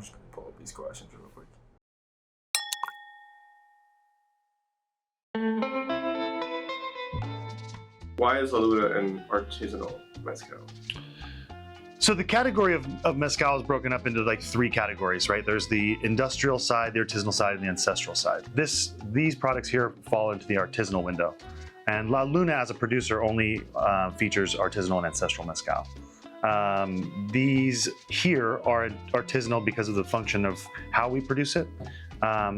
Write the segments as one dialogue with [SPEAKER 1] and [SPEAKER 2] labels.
[SPEAKER 1] just gonna pull up these questions real quick. Why is La Luna an artisanal mezcal?
[SPEAKER 2] So the category of mezcal is broken up into like 3 categories, right? There's the industrial side, the artisanal side, and the ancestral side. These products here fall into the artisanal window. And La Luna as a producer only features artisanal and ancestral mezcal. These here are artisanal because of the function of how we produce it.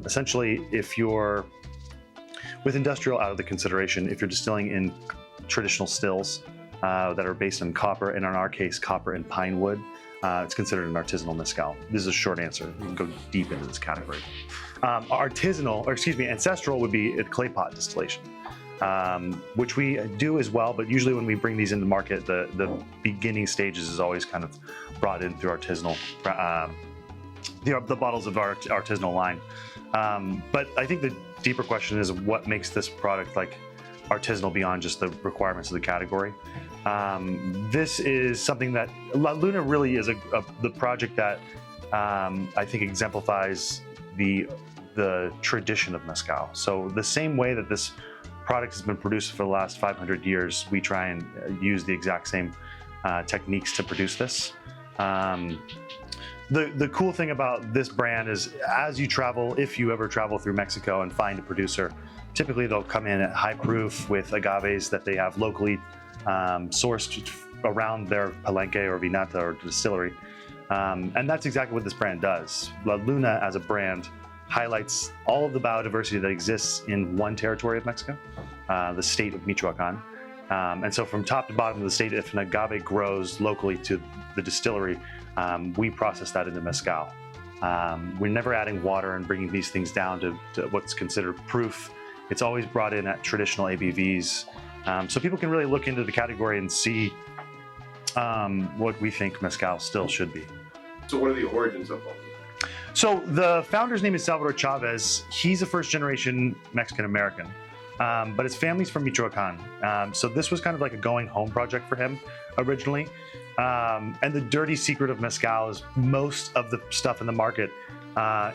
[SPEAKER 2] Essentially, if you're, with industrial out of the consideration, if you're distilling in traditional stills, that are based on copper, and in our case, copper and pine wood. It's considered an artisanal mezcal. This is a short answer. We can go deep into this category. Ancestral would be a clay pot distillation, which we do as well, but usually when we bring these into the market, the beginning stages is always kind of brought in through artisanal, the bottles of our artisanal line. But I think the deeper question is what makes this product like artisanal beyond just the requirements of the category. This is something that La Luna really is the project that I think exemplifies the tradition of mezcal. So the same way that this product has been produced for the last 500 years, we try and use the exact same techniques to produce this. The cool thing about this brand is as you travel, if you ever travel through Mexico and find a producer, typically they'll come in at high proof with agaves that they have locally sourced around their palenque or vinata or distillery. And that's exactly what this brand does. La Luna as a brand highlights all of the biodiversity that exists in one territory of Mexico, the state of Michoacan. And so from top to bottom of the state, if an agave grows locally to the distillery, we process that into mezcal. We're never adding water and bringing these things down to what's considered proof. It's always brought in at traditional ABVs. So people can really look into the category and see what we think mezcal still should be.
[SPEAKER 1] So what are the origins of all?
[SPEAKER 2] So the founder's name is Salvador Chavez. He's a first-generation Mexican-American, but his family's from Michoacan. So this was kind of like a going-home project for him originally. And the dirty secret of mezcal is most of the stuff in the market,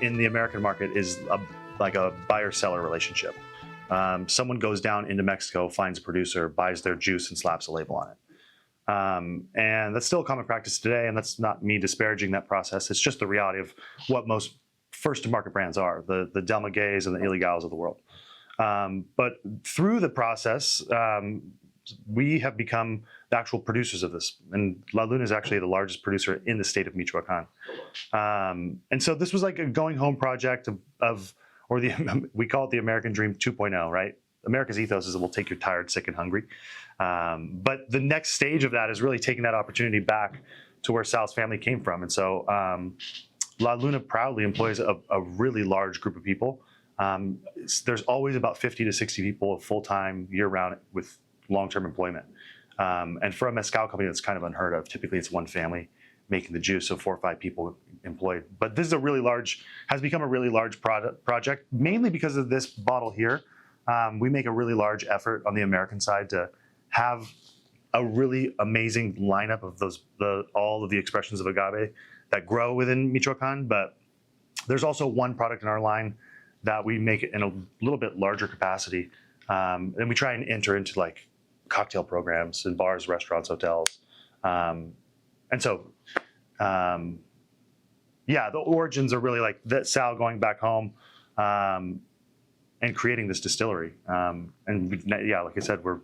[SPEAKER 2] in the American market, is like a buyer-seller relationship. Someone goes down into Mexico, finds a producer, buys their juice, and slaps a label on it. And that's still a common practice today, and that's not me disparaging that process. It's just the reality of what most first-to-market brands are, the Del Maguey's and the Ilegals of the world. But through the process, we have become the actual producers of this. And La Luna is actually the largest producer in the state of Michoacan. And so this was like a going-home project we call it the American Dream 2.0, right? America's ethos is we'll take you tired, sick, and hungry. But the next stage of that is really taking that opportunity back to where Sal's family came from. And so La Luna proudly employs a really large group of people. There's always about 50 to 60 people full-time, year-round with long-term employment. And for a mezcal company, that's kind of unheard of. Typically, it's one family making the juice, so 4 or 5 people employed. But this is has become a really large project, mainly because of this bottle here. We make a really large effort on the American side to have a really amazing lineup of all of the expressions of agave that grow within Michoacan. But there's also one product in our line that we make in a little bit larger capacity. And we try and enter into like cocktail programs in bars, restaurants, hotels. And so, yeah, the origins are really like that Sal going back home and creating this distillery. And yeah, like I said, we're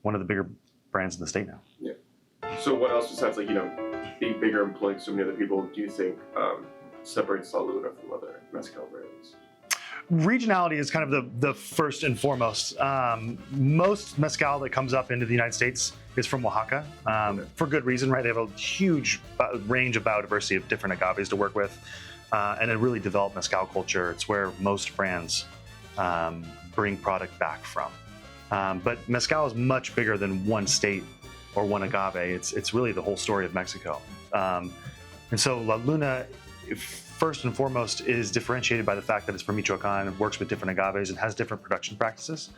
[SPEAKER 2] one of the bigger brands in the state now.
[SPEAKER 1] Yeah. So what else besides being bigger, employing so many other people, do you think separates La Luna from other mezcal brands?
[SPEAKER 2] Regionality is kind of the first and foremost. Most mezcal that comes up into the United States is from Oaxaca, for good reason, right? They have a huge range of biodiversity of different agaves to work with, and a really developed mezcal culture. It's where most brands bring product back from. But mezcal is much bigger than one state or one agave. It's really the whole story of Mexico. And so La Luna, first and foremost, is differentiated by the fact that it's from Michoacan, and works with different agaves, and has different production practices.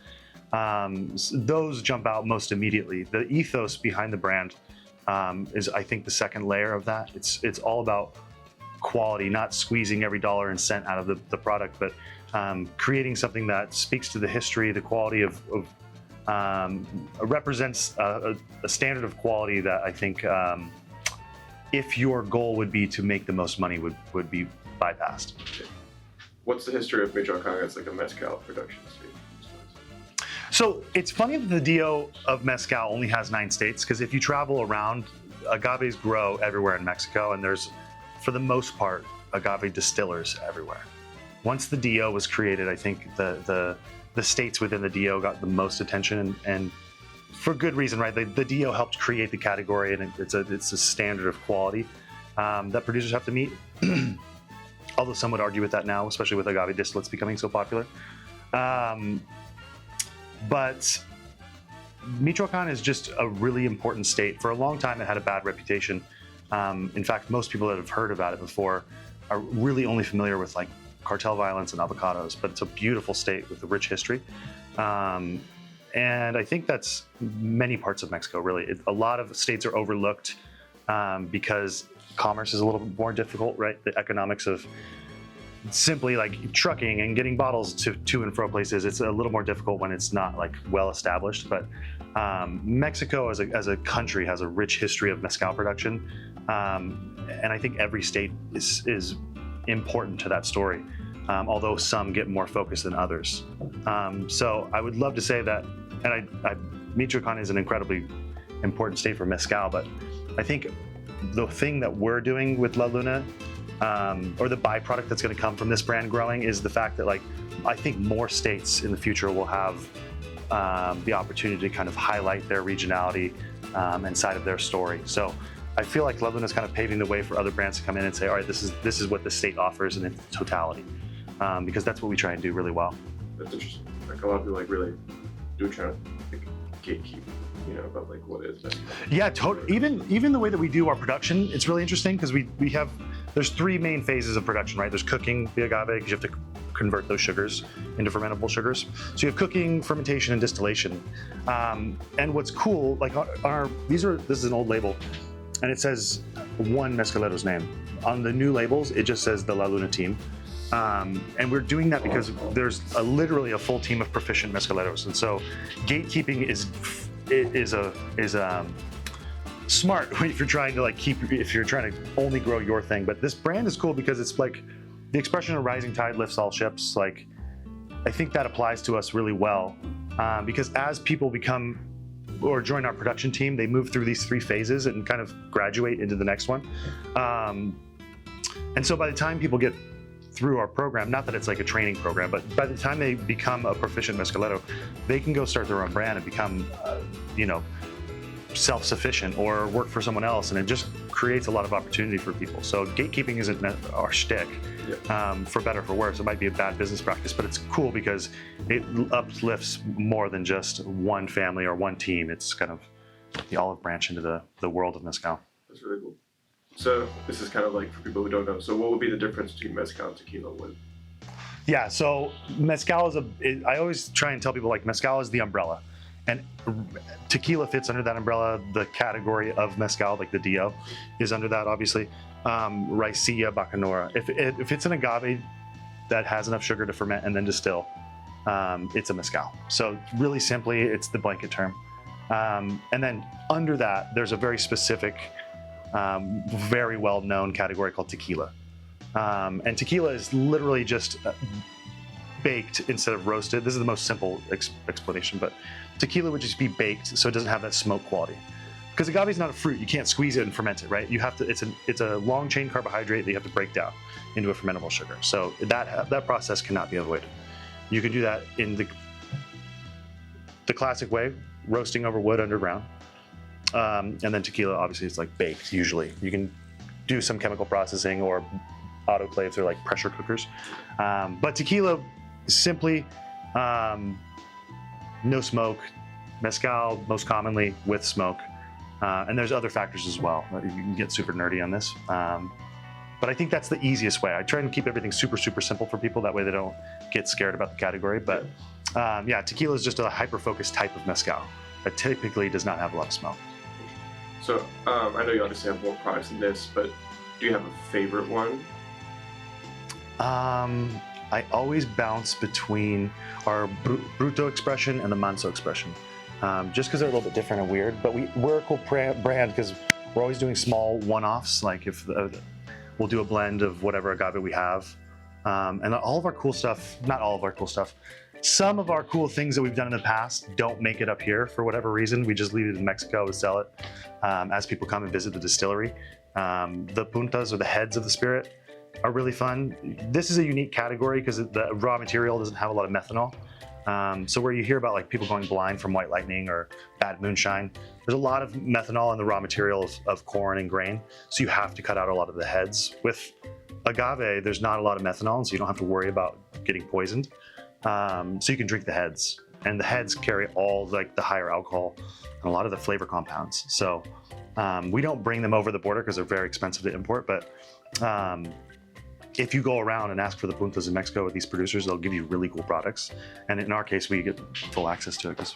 [SPEAKER 2] Those jump out most immediately. The ethos behind the brand is, I think, the second layer of that. It's all about quality, not squeezing every dollar and cent out of the product, but creating something that speaks to the history, the quality of represents a standard of quality that I think, if your goal would be to make the most money, would be bypassed.
[SPEAKER 1] What's the history of Michoacan as like a mezcal production state?
[SPEAKER 2] So it's funny that the DO of mezcal only has 9 states, because if you travel around, agaves grow everywhere in Mexico, and there's, for the most part, agave distillers everywhere. Once the DO was created, I think the states within the DO got the most attention, and for good reason, right? The DO helped create the category, and it's a standard of quality that producers have to meet. Although some would argue with that now, especially with agave distillates becoming so popular. But Michoacan is just a really important state. For a long time, it had a bad reputation. In fact, most people that have heard about it before are really only familiar with like cartel violence and avocados, but it's a beautiful state with a rich history. And I think that's many parts of Mexico, really. A lot of states are overlooked because commerce is a little bit more difficult, right? The economics of simply like trucking and getting bottles to and fro places, it's a little more difficult when it's not like well established. But Mexico as a country has a rich history of mezcal production, and I think every state is important to that story, although some get more focused than others. So I would love to say that, and Michoacan is an incredibly important state for mezcal, but I think the thing that we're doing with La Luna, or the byproduct that's going to come from this brand growing, is the fact that like I think more states in the future will have the opportunity to kind of highlight their regionality and side of their story. So I feel like La Luna is kind of paving the way for other brands to come in and say, all right, this is what the state offers in its totality, because that's what we try and do really well.
[SPEAKER 1] That's interesting. Like a lot of people like really do try to like, gatekeep, about like what is mezcal.
[SPEAKER 2] Yeah, even the way that we do our production, it's really interesting because there's 3 main phases of production, right? There's cooking the agave, because you have to convert those sugars into fermentable sugars. So you have cooking, fermentation, and distillation. And what's cool, like this is an old label, and it says one mezcalero's name. On the new labels, it just says the La Luna team. And we're doing that because there's literally a full team of proficient mezcaleros, and so gatekeeping is smart if you're trying to if you're trying to only grow your thing. But this brand is cool because it's like the expression of rising tide lifts all ships. Like I think that applies to us really well, because as people become or join our production team, they move through these 3 phases and kind of graduate into the next one. And so by the time people get through our program, not that it's like a training program, but by the time they become a proficient mezcalero, they can go start their own brand and become, self-sufficient or work for someone else, and it just creates a lot of opportunity for people. So gatekeeping isn't our shtick. Yeah. For better or for worse. It might be a bad business practice, but it's cool because it uplifts more than just one family or one team. It's kind of the olive branch into the world of mezcal.
[SPEAKER 1] That's really cool. So this is kind of like for people who don't know. So what would be the difference between mezcal and tequila?
[SPEAKER 2] Yeah, so mezcal I always try and tell people like mezcal is the umbrella, and tequila fits under that umbrella. The category of mezcal, like the DO, is under that obviously. Raicilla, Bacanora. If it's an agave that has enough sugar to ferment and then distill, it's a mezcal. So really simply, it's the blanket term. And then under that, there's a very specific, very well-known category called tequila. And tequila is literally just baked instead of roasted. This is the most simple explanation, but tequila would just be baked so it doesn't have that smoke quality. Because agave is not a fruit, you can't squeeze it and ferment it, right? You have to. It's a long chain carbohydrate that you have to break down into a fermentable sugar. So that process cannot be avoided. You can do that in the classic way, roasting over wood underground. And then tequila, obviously, it's like baked. Usually, you can do some chemical processing or autoclaves or like pressure cookers. But tequila, simply no smoke. Mezcal, most commonly with smoke. And there's other factors as well. You can get super nerdy on this. But I think that's the easiest way. I try and keep everything super, super simple for people. That way they don't get scared about the category. But yeah, tequila is just a hyper-focused type of mezcal that typically does not have a lot of smoke.
[SPEAKER 1] So I know you obviously have more products than this, but Do you have a favorite one?
[SPEAKER 2] I always bounce between our Bruto expression and the Manso expression, just because they're a little bit different and weird. But we're a cool brand because we're always doing small one-offs. Like if we'll do a blend of whatever agave we have, and all of our cool stuff. Not all of our cool stuff. Some of our cool things that we've done in the past don't make it up here for whatever reason. We just leave it in Mexico to sell it as people come and visit the distillery. The puntas, or the heads of the spirit, are really fun. This is a unique category because the raw material doesn't have a lot of methanol. So where you hear about like people going blind from white lightning or bad moonshine, there's a lot of methanol in the raw material of corn and grain. So you have to cut out a lot of the heads. With agave, there's not a lot of methanol, so you don't have to worry about getting poisoned. So you can drink the heads, and the heads carry all like the higher alcohol and a lot of the flavor compounds. So we don't bring them over the border because they're very expensive to import, but if you go around and ask for the puntas in Mexico with these producers, they'll give you really cool products. And in our case, we get full access to it because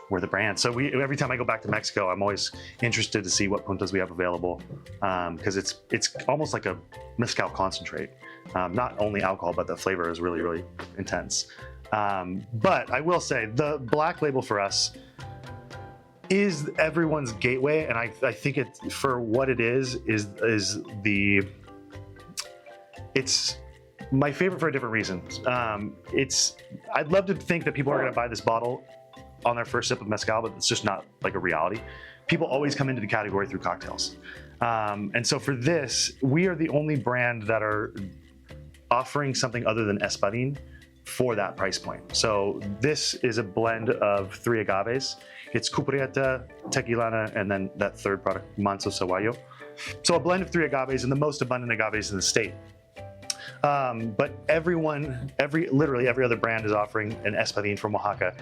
[SPEAKER 2] we're the brand. So every time I go back to Mexico, I'm always interested to see what puntas we have available because it's almost like a mezcal concentrate. Not only alcohol, but the flavor is really, really intense. But I will say the Black Label for us is everyone's gateway, and I think it, for what it is it's my favorite for a different reason. I'd love to think that people are going to buy this bottle on their first sip of mezcal, but it's just not like a reality. People always come into the category through cocktails. And so for this, we are the only brand that are offering something other than Espadín for that price point. So this is a blend of 3 agaves. It's Cupreata, Tequilana, and then that third product, Manso Sahuayo. So a blend of 3 agaves and the most abundant agaves in the state. But literally every other brand is offering an Espadín from Oaxaca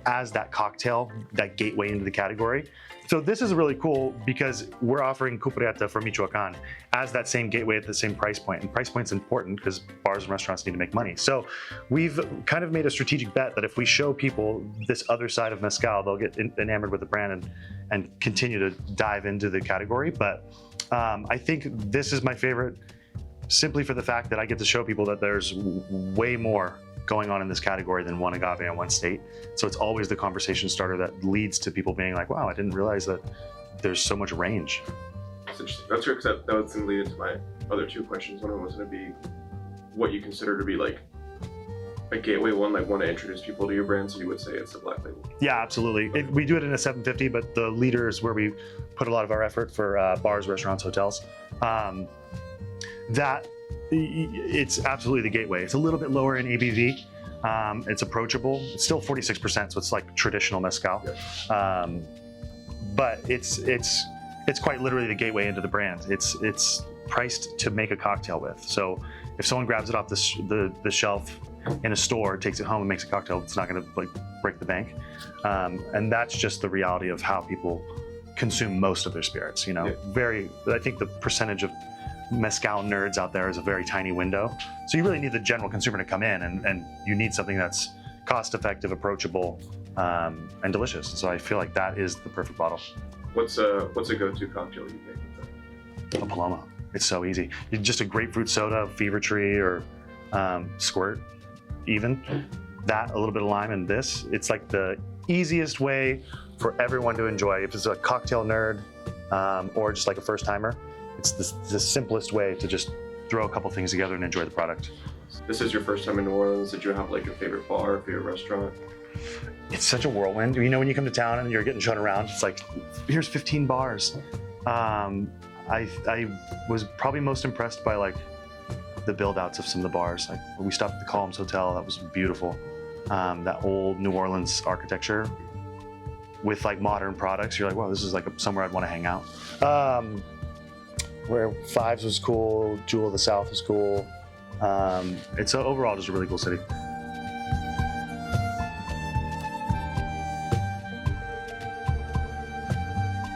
[SPEAKER 2] as that cocktail, that gateway into the category. So this is really cool because we're offering Cupreata from Michoacán as that same gateway at the same price point. And price point's important because bars and restaurants need to make money. So we've kind of made a strategic bet that if we show people this other side of mezcal, they'll get enamored with the brand and continue to dive into the category. But I think this is my favorite simply for the fact that I get to show people that there's way more going on in this category than one agave in one state. So it's always the conversation starter that leads to people being like, wow, I didn't realize that there's so much range.
[SPEAKER 1] That's interesting. That's true, because that was going to lead into my other 2 questions. One of them was going to be what you consider to be like a gateway one, like want to introduce people to your brand, so you would say it's the Black Label.
[SPEAKER 2] Yeah, absolutely. We do it in a 750, but the leader is where we put a lot of our effort for bars, restaurants, hotels. It's absolutely the gateway. It's a little bit lower in ABV. It's approachable. It's still 46%, so it's like traditional mezcal.
[SPEAKER 1] Yeah.
[SPEAKER 2] But it's quite literally the gateway into the brand. It's priced to make a cocktail with. So if someone grabs it off the shelf in a store, takes it home and makes a cocktail, it's not going to like break the bank. And that's just the reality of how people consume most of their spirits. You know, I think the percentage of mezcal nerds out there is a very tiny window. So you really need the general consumer to come in, and you need something that's cost effective, approachable, and delicious. So I feel like that is the perfect bottle.
[SPEAKER 1] What's a go-to cocktail you make with that?
[SPEAKER 2] A Paloma. It's so easy. Just a grapefruit soda, Fever Tree, or Squirt even. That, a little bit of lime, and this. It's like the easiest way for everyone to enjoy. If it's a cocktail nerd or just like a first timer, it's the simplest way to just throw a couple things together and enjoy the product.
[SPEAKER 1] This is your first time in New Orleans. Did you have like a favorite bar, favorite restaurant?
[SPEAKER 2] It's such a whirlwind. You know, when you come to town and you're getting shown around, it's like, here's 15 bars. I was probably most impressed by like the build outs of some of the bars. Like we stopped at the Columns Hotel, that was beautiful. That old New Orleans architecture with like modern products. You're like, wow, this is like somewhere I'd want to hang out. Where Fives was cool, Jewel of the South was cool. It's overall just a really cool city.